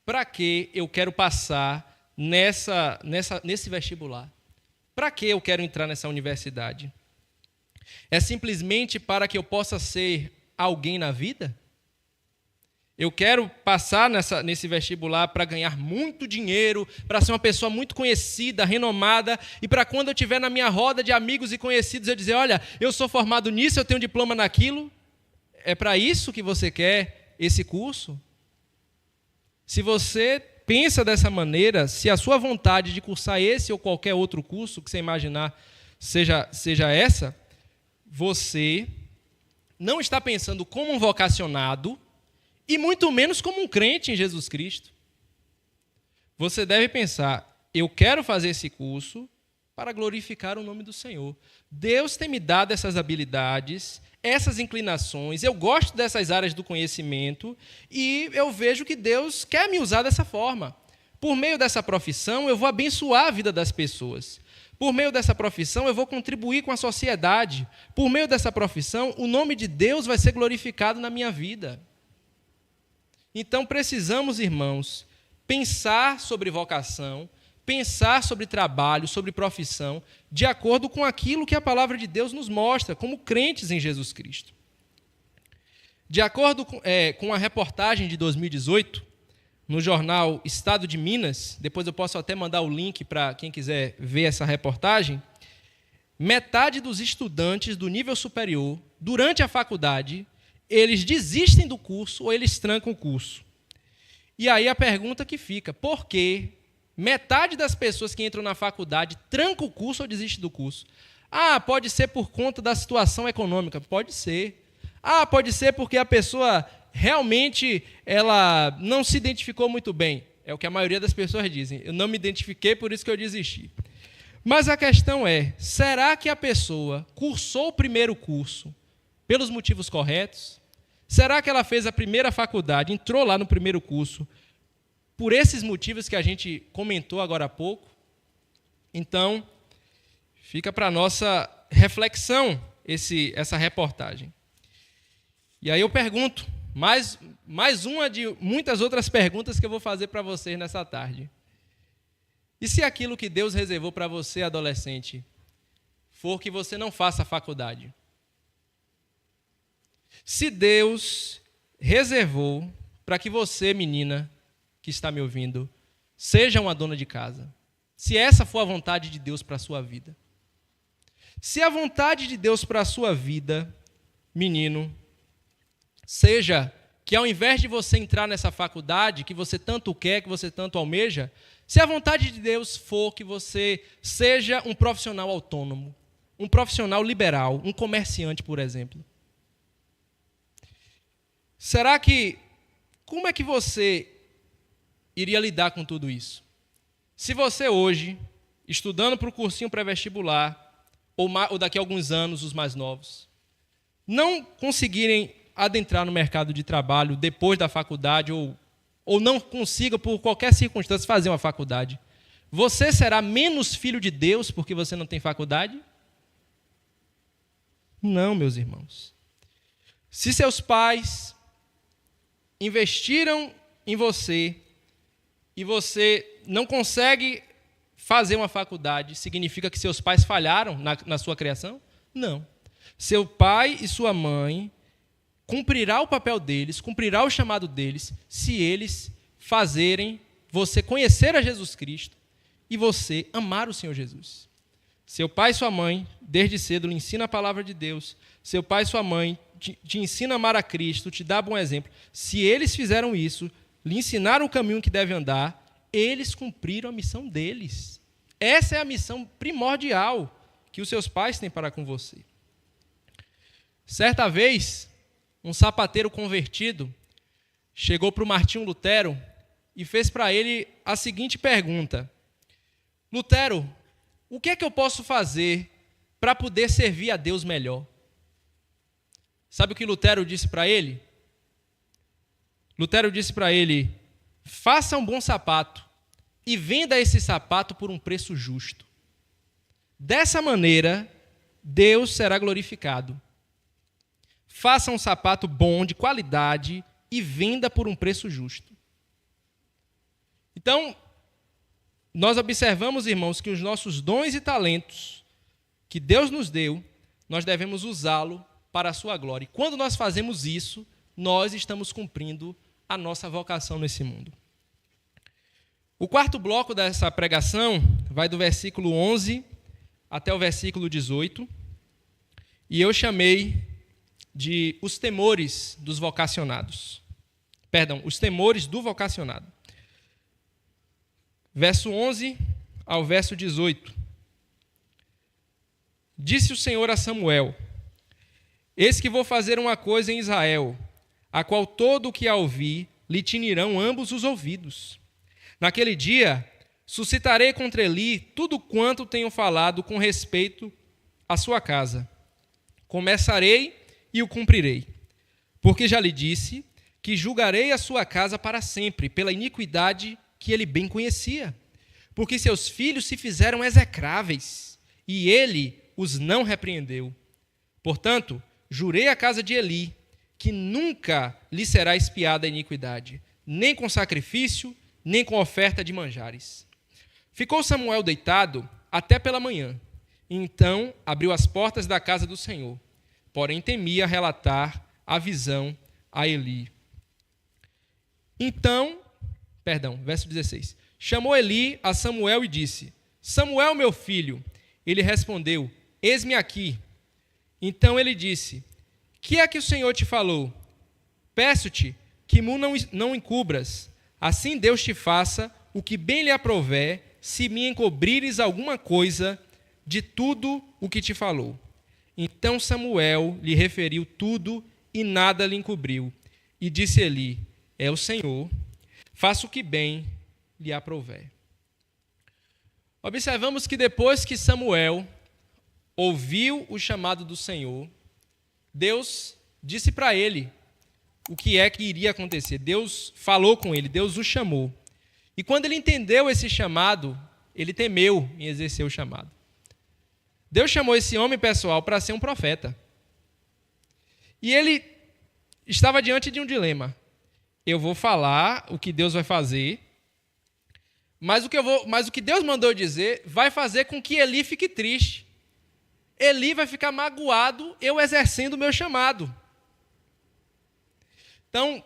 Para que eu quero passar nesse vestibular? Para que eu quero entrar nessa universidade? É simplesmente para que eu possa ser alguém na vida? Eu quero passar nesse vestibular para ganhar muito dinheiro, para ser uma pessoa muito conhecida, renomada, e para quando eu estiver na minha roda de amigos e conhecidos, eu dizer, olha, eu sou formado nisso, eu tenho diploma naquilo. É para isso que você quer esse curso? Se você pensa dessa maneira, se a sua vontade de cursar esse ou qualquer outro curso que você imaginar seja essa, você não está pensando como um vocacionado, e muito menos como um crente em Jesus Cristo. Você deve pensar, eu quero fazer esse curso para glorificar o nome do Senhor. Deus tem me dado essas habilidades, essas inclinações, eu gosto dessas áreas do conhecimento e eu vejo que Deus quer me usar dessa forma. Por meio dessa profissão, eu vou abençoar a vida das pessoas. Por meio dessa profissão, eu vou contribuir com a sociedade. Por meio dessa profissão, o nome de Deus vai ser glorificado na minha vida. Então, precisamos, irmãos, pensar sobre vocação, pensar sobre trabalho, sobre profissão, de acordo com aquilo que a palavra de Deus nos mostra, como crentes em Jesus Cristo. De acordo com a reportagem de 2018, no jornal Estado de Minas, depois eu posso até mandar o link para quem quiser ver essa reportagem, metade dos estudantes do nível superior, durante a faculdade, eles desistem do curso ou eles trancam o curso. E aí a pergunta que fica, por que metade das pessoas que entram na faculdade trancam o curso ou desistem do curso? Ah, pode ser por conta da situação econômica. Pode ser. Ah, pode ser porque a pessoa realmente ela não se identificou muito bem. É o que a maioria das pessoas dizem. Eu não me identifiquei, por isso que eu desisti. Mas a questão é, será que a pessoa cursou o primeiro curso pelos motivos corretos? Será que ela fez a primeira faculdade, entrou lá no primeiro curso, por esses motivos que a gente comentou agora há pouco? Então, fica para a nossa reflexão essa reportagem. E aí eu pergunto, mais uma de muitas outras perguntas que eu vou fazer para vocês nessa tarde. E se aquilo que Deus reservou para você, adolescente, for que você não faça faculdade? Se Deus reservou para que você, menina, que está me ouvindo, seja uma dona de casa. Se essa for a vontade de Deus para a sua vida. Se a vontade de Deus para a sua vida, menino, seja que ao invés de você entrar nessa faculdade que você tanto quer, que você tanto almeja, se a vontade de Deus for que você seja um profissional autônomo, um profissional liberal, um comerciante, por exemplo. Será que, como é que você iria lidar com tudo isso? Se você hoje, estudando para o cursinho pré-vestibular, ou daqui a alguns anos, os mais novos, não conseguirem adentrar no mercado de trabalho depois da faculdade, ou não consiga, por qualquer circunstância, fazer uma faculdade, você será menos filho de Deus porque você não tem faculdade? Não, meus irmãos. Se seus pais investiram em você e você não consegue fazer uma faculdade, significa que seus pais falharam na sua criação? Não. Seu pai e sua mãe cumprirá o papel deles, cumprirá o chamado deles, se eles fazerem você conhecer a Jesus Cristo e você amar o Senhor Jesus. Seu pai e sua mãe, desde cedo, lhe ensinam a palavra de Deus. Seu pai e sua mãe te ensinam a amar a Cristo, te dá bom exemplo. Se eles fizeram isso, lhe ensinaram o caminho que deve andar, eles cumpriram a missão deles. Essa é a missão primordial que os seus pais têm para com você. Certa vez, um sapateiro convertido chegou para o Martinho Lutero e fez para ele a seguinte pergunta: Lutero, o que é que eu posso fazer para poder servir a Deus melhor? Sabe o que Lutero disse para ele? Lutero disse para ele: faça um bom sapato e venda esse sapato por um preço justo. Dessa maneira, Deus será glorificado. Faça um sapato bom, de qualidade, e venda por um preço justo. Então, nós observamos, irmãos, que os nossos dons e talentos que Deus nos deu, nós devemos usá-lo para a sua glória. E quando nós fazemos isso, nós estamos cumprindo a nossa vocação nesse mundo. O quarto bloco dessa pregação vai do versículo 11 até o versículo 18, e eu chamei de os temores dos vocacionados. Perdão, os temores do vocacionado. Verso 11 ao verso 18. Disse o Senhor a Samuel: eis que vou fazer uma coisa em Israel, a qual todo o que a ouvir lhe tinirão ambos os ouvidos. Naquele dia, suscitarei contra Eli tudo quanto tenho falado com respeito à sua casa. Começarei e o cumprirei. Porque já lhe disse que julgarei a sua casa para sempre, pela iniquidade que ele bem conhecia. Porque seus filhos se fizeram execráveis, e ele os não repreendeu. Portanto, jurei à casa de Eli, que nunca lhe será expiada a iniquidade, nem com sacrifício, nem com oferta de manjares. Ficou Samuel deitado até pela manhã. Então abriu as portas da casa do Senhor, porém temia relatar a visão a Eli. Verso 16. Chamou Eli a Samuel e disse: Samuel, meu filho. Ele respondeu: eis-me aqui. Então ele disse: que é que o Senhor te falou? Peço-te que não encubras. Assim Deus te faça o que bem lhe aprouver, se me encobrires alguma coisa de tudo o que te falou. Então Samuel lhe referiu tudo e nada lhe encobriu. E disse Eli: é o Senhor, faça o que bem lhe aprouver. Observamos que depois que Samuel ouviu o chamado do Senhor, Deus disse para ele o que é que iria acontecer. Deus falou com ele, Deus o chamou. E quando ele entendeu esse chamado, ele temeu em exercer o chamado. Deus chamou esse homem, pessoal, para ser um profeta. E ele estava diante de um dilema. Eu vou falar o que Deus vai fazer, mas o que Deus mandou dizer vai fazer com que Eli fique triste. Eli vai ficar magoado eu exercendo o meu chamado. Então,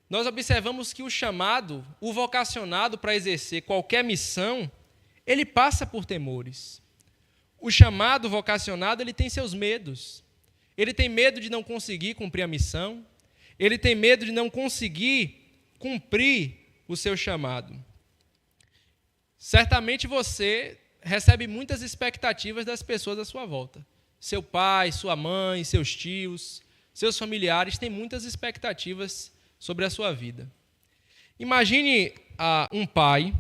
nós observamos que o chamado, o vocacionado para exercer qualquer missão, ele passa por temores. O chamado, vocacionado, ele tem seus medos. Ele tem medo de não conseguir cumprir a missão. Ele tem medo de não conseguir cumprir o seu chamado. Certamente você recebe muitas expectativas das pessoas à sua volta. Seu pai, sua mãe, seus tios, seus familiares têm muitas expectativas sobre a sua vida. Imagine um pai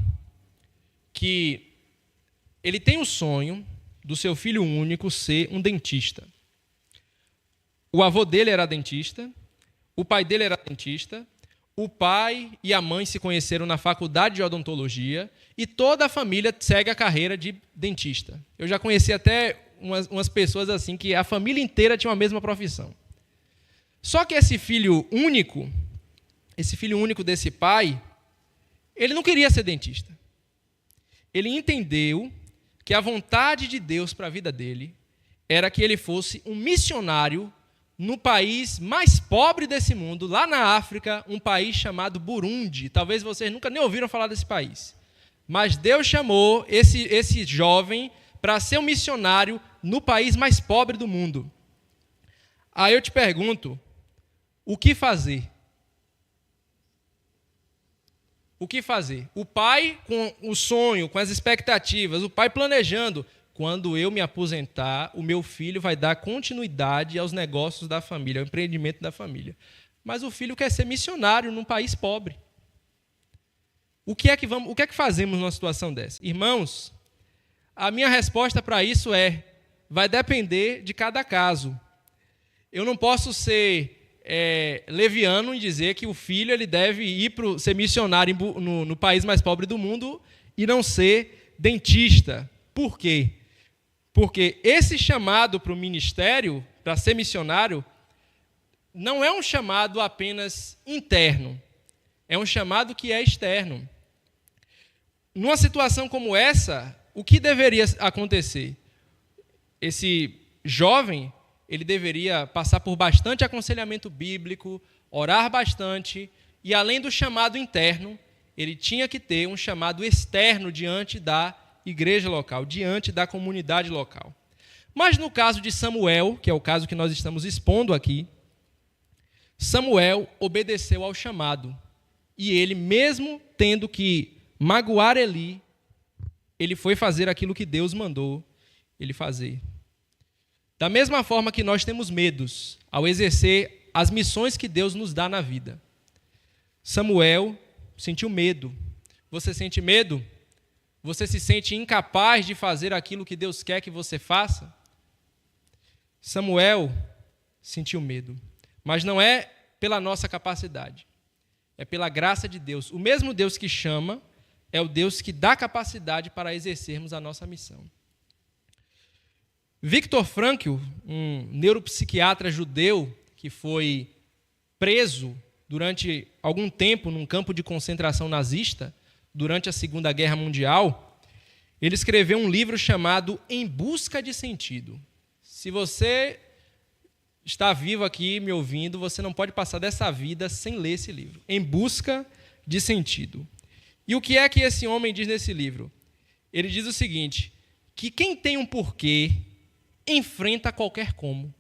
que ele tem o sonho do seu filho único ser um dentista. O avô dele era dentista, o pai dele era dentista, o pai e a mãe se conheceram na faculdade de odontologia e toda a família segue a carreira de dentista. Eu já conheci até umas pessoas assim que a família inteira tinha a mesma profissão. Só que esse filho único desse pai, ele não queria ser dentista. Ele entendeu que a vontade de Deus para a vida dele era que ele fosse um missionário no país mais pobre desse mundo, lá na África, um país chamado Burundi. Talvez vocês nunca nem ouviram falar desse país. Mas Deus chamou esse jovem para ser um missionário no país mais pobre do mundo. Aí eu te pergunto, o que fazer? O que fazer? O pai com o sonho, com as expectativas, o pai planejando. Quando eu me aposentar, o meu filho vai dar continuidade aos negócios da família, ao empreendimento da família. Mas o filho quer ser missionário num país pobre. O que é que fazemos numa situação dessa? Irmãos, a minha resposta para isso vai depender de cada caso. Eu não posso ser leviano em dizer que o filho ele deve ir ser missionário no país mais pobre do mundo e não ser dentista. Por quê? Porque esse chamado para o ministério, para ser missionário, não é um chamado apenas interno, é um chamado que é externo. Numa situação como essa, o que deveria acontecer? Esse jovem, ele deveria passar por bastante aconselhamento bíblico, orar bastante, e além do chamado interno, ele tinha que ter um chamado externo diante da igreja local, diante da comunidade local. Mas no caso de Samuel, que é o caso que nós estamos expondo aqui, Samuel obedeceu ao chamado. E ele, mesmo tendo que magoar Eli, ele foi fazer aquilo que Deus mandou ele fazer. Da mesma forma que nós temos medos ao exercer as missões que Deus nos dá na vida. Samuel sentiu medo. Você sente medo? Você se sente incapaz de fazer aquilo que Deus quer que você faça? Samuel sentiu medo. Mas não é pela nossa capacidade. É pela graça de Deus. O mesmo Deus que chama é o Deus que dá capacidade para exercermos a nossa missão. Viktor Frankl, um neuropsiquiatra judeu que foi preso durante algum tempo num campo de concentração nazista, durante a Segunda Guerra Mundial, ele escreveu um livro chamado Em Busca de Sentido. Se você está vivo aqui me ouvindo, você não pode passar dessa vida sem ler esse livro. Em Busca de Sentido. E o que é que esse homem diz nesse livro? Ele diz o seguinte, que quem tem um porquê enfrenta qualquer como.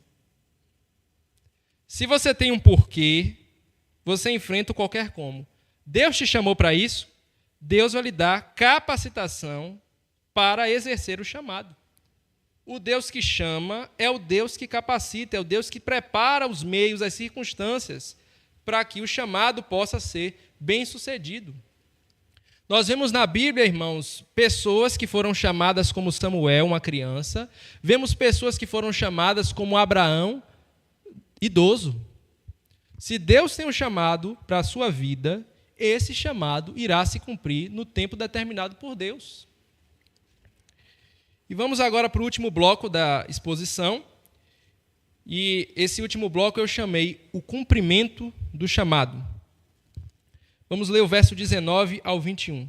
Se você tem um porquê, você enfrenta qualquer como. Deus te chamou para isso, Deus vai lhe dar capacitação para exercer o chamado. O Deus que chama é o Deus que capacita, é o Deus que prepara os meios, as circunstâncias, para que o chamado possa ser bem-sucedido. Nós vemos na Bíblia, irmãos, pessoas que foram chamadas como Samuel, uma criança. Vemos pessoas que foram chamadas como Abraão, idoso. Se Deus tem um chamado para a sua vida, esse chamado irá se cumprir no tempo determinado por Deus. E vamos agora para o último bloco da exposição. E esse último bloco eu chamei o cumprimento do chamado. Vamos ler o verso 19 ao 21.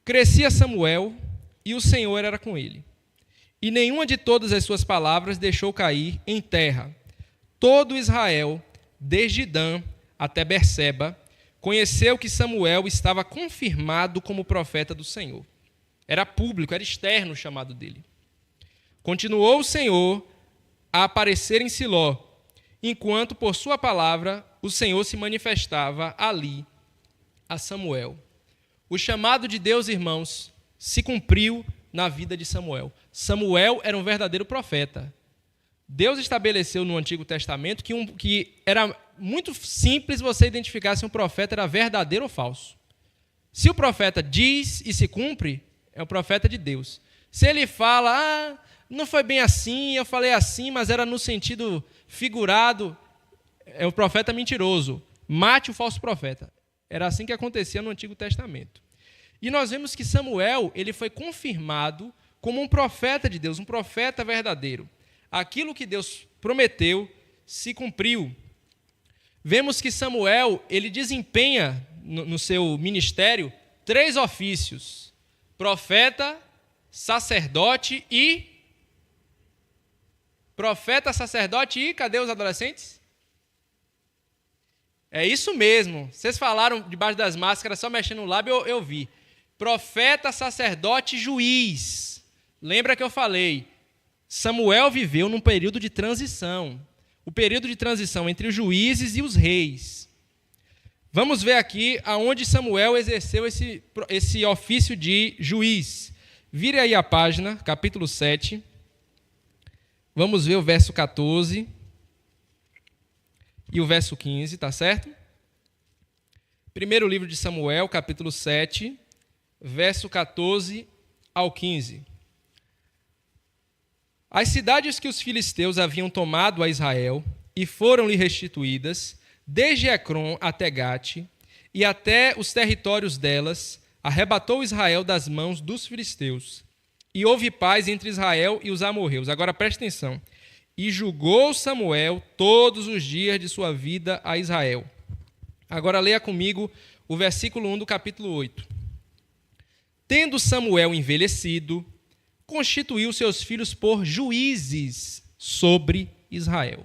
Crescia Samuel, e o Senhor era com ele. E nenhuma de todas as suas palavras deixou cair em terra. Todo Israel, desde Dan até Berseba, conheceu que Samuel estava confirmado como profeta do Senhor. Era público, era externo o chamado dele. Continuou o Senhor a aparecer em Siló, enquanto, por sua palavra, o Senhor se manifestava ali a Samuel. O chamado de Deus, irmãos, se cumpriu na vida de Samuel. Samuel era um verdadeiro profeta. Deus estabeleceu no Antigo Testamento que era muito simples você identificar se um profeta era verdadeiro ou falso. Se o profeta diz e se cumpre, é o profeta de Deus. Se ele fala, não foi bem assim, eu falei assim, mas era no sentido figurado, é o profeta mentiroso. Mate o falso profeta. Era assim que acontecia no Antigo Testamento. E nós vemos que Samuel, ele foi confirmado como um profeta de Deus, um profeta verdadeiro. Aquilo que Deus prometeu se cumpriu. Vemos que Samuel, ele desempenha no seu ministério 3 ofícios: profeta, sacerdote e... Profeta, sacerdote e... Cadê os adolescentes? É isso mesmo. Vocês falaram debaixo das máscaras, só mexendo no lábio, eu vi. Profeta, sacerdote e juiz. Lembra que eu falei? Samuel viveu num período de transição. O período de transição entre os juízes e os reis. Vamos ver aqui aonde Samuel exerceu esse ofício de juiz. Vire aí a página, capítulo 7. Vamos ver o verso 14 e o verso 15, tá certo? Primeiro livro de Samuel, capítulo 7, verso 14 ao 15. As cidades que os filisteus haviam tomado a Israel e foram-lhe restituídas, desde Ecrom até Gate, e até os territórios delas, arrebatou Israel das mãos dos filisteus. E houve paz entre Israel e os amorreus. Agora preste atenção. E julgou Samuel todos os dias de sua vida a Israel. Agora leia comigo o versículo 1 do capítulo 8. Tendo Samuel envelhecido, constituiu seus filhos por juízes sobre Israel.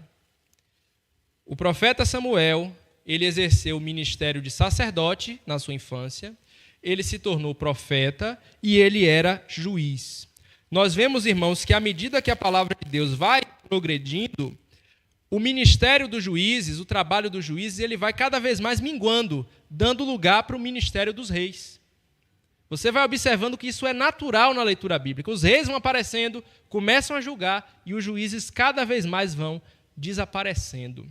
O profeta Samuel, ele exerceu o ministério de sacerdote na sua infância, ele se tornou profeta e ele era juiz. Nós vemos, irmãos, que à medida que a palavra de Deus vai progredindo, o ministério dos juízes, o trabalho dos juízes, ele vai cada vez mais minguando, dando lugar para o ministério dos reis. Você vai observando que isso é natural na leitura bíblica. Os reis vão aparecendo, começam a julgar e os juízes cada vez mais vão desaparecendo.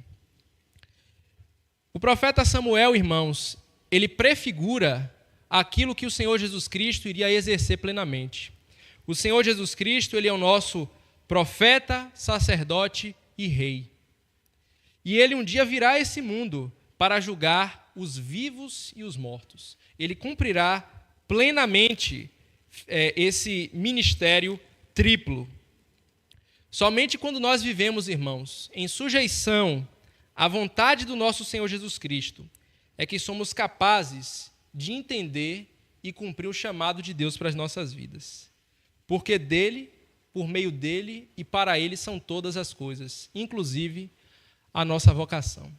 O profeta Samuel, irmãos, ele prefigura aquilo que o Senhor Jesus Cristo iria exercer plenamente. O Senhor Jesus Cristo, ele é o nosso profeta, sacerdote e rei. E ele um dia virá a esse mundo para julgar os vivos e os mortos. Ele cumprirá plenamente esse ministério triplo. Somente quando nós vivemos, irmãos, em sujeição à vontade do nosso Senhor Jesus Cristo, é que somos capazes de entender e cumprir o chamado de Deus para as nossas vidas. Porque dele, por meio dele e para ele são todas as coisas, inclusive a nossa vocação.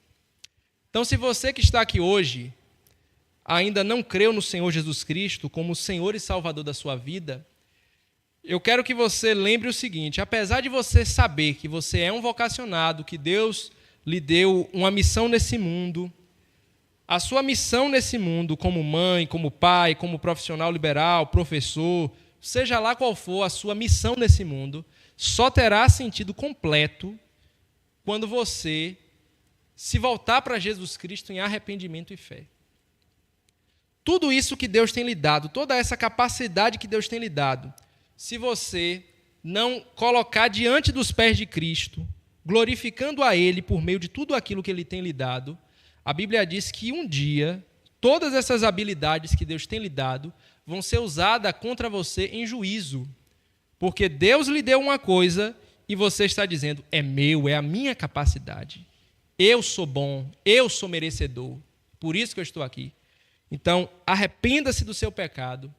Então, se você que está aqui hoje ainda não creu no Senhor Jesus Cristo como Senhor e Salvador da sua vida, eu quero que você lembre o seguinte: apesar de você saber que você é um vocacionado, que Deus lhe deu uma missão nesse mundo, a sua missão nesse mundo, como mãe, como pai, como profissional liberal, professor, seja lá qual for a sua missão nesse mundo, só terá sentido completo quando você se voltar para Jesus Cristo em arrependimento e fé. Tudo isso que Deus tem lhe dado, toda essa capacidade que Deus tem lhe dado, se você não colocar diante dos pés de Cristo, glorificando a Ele por meio de tudo aquilo que Ele tem lhe dado, a Bíblia diz que um dia, todas essas habilidades que Deus tem lhe dado vão ser usadas contra você em juízo. Porque Deus lhe deu uma coisa e você está dizendo, é meu, é a minha capacidade. Eu sou bom, eu sou merecedor. Por isso que eu estou aqui. Então, arrependa-se do seu pecado,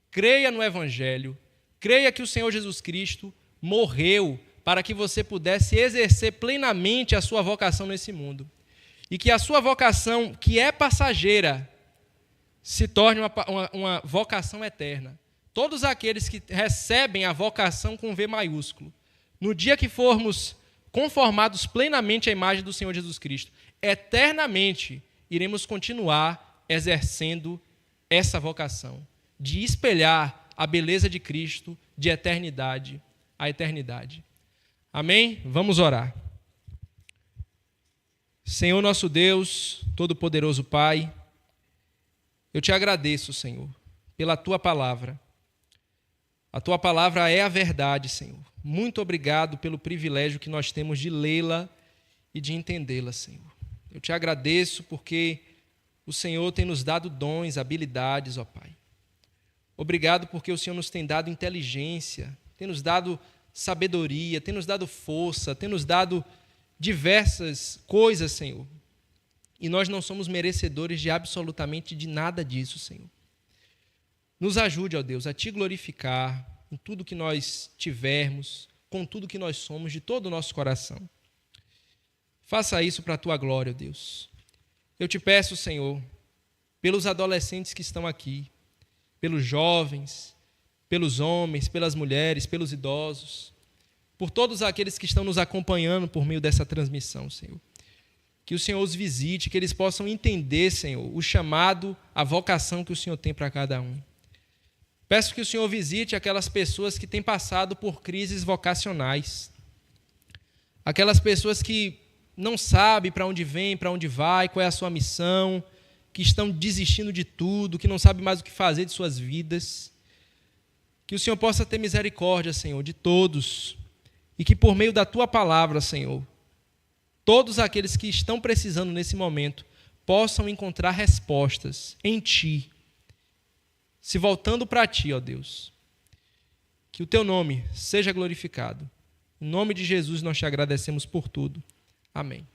creia no Evangelho, creia que o Senhor Jesus Cristo morreu para que você pudesse exercer plenamente a sua vocação nesse mundo. e que a sua vocação, que é passageira, se torne uma vocação eterna. Todos aqueles que recebem a vocação com V maiúsculo, no dia que formos conformados plenamente à imagem do Senhor Jesus Cristo, eternamente iremos continuar exercendo essa vocação, de espelhar a beleza de Cristo de eternidade a eternidade. Amém? Vamos orar. Senhor nosso Deus, Todo-Poderoso Pai, eu te agradeço, Senhor, pela Tua palavra. A Tua palavra é a verdade, Senhor. Muito obrigado pelo privilégio que nós temos de lê-la e de entendê-la, Senhor. Eu te agradeço porque o Senhor tem nos dado dons, habilidades, ó Pai. Obrigado porque o Senhor nos tem dado inteligência, tem nos dado sabedoria, tem nos dado força, tem nos dado diversas coisas, Senhor. E nós não somos merecedores de absolutamente de nada disso, Senhor. Nos ajude, ó Deus, a Te glorificar em tudo que nós tivermos, com tudo que nós somos, de todo o nosso coração. Faça isso para a Tua glória, ó Deus. Eu te peço, Senhor, pelos adolescentes que estão aqui, pelos jovens, pelos homens, pelas mulheres, pelos idosos, por todos aqueles que estão nos acompanhando por meio dessa transmissão, Senhor. Que o Senhor os visite, que eles possam entender, Senhor, o chamado, a vocação que o Senhor tem para cada um. Peço que o Senhor visite aquelas pessoas que têm passado por crises vocacionais. Aquelas pessoas que não sabem para onde vem, para onde vai, qual é a sua missão, que estão desistindo de tudo, que não sabem mais o que fazer de suas vidas. Que o Senhor possa ter misericórdia, Senhor, de todos. E que por meio da Tua palavra, Senhor, todos aqueles que estão precisando nesse momento possam encontrar respostas em Ti, se voltando para Ti, ó Deus. Que o Teu nome seja glorificado. Em nome de Jesus nós Te agradecemos por tudo. Amém.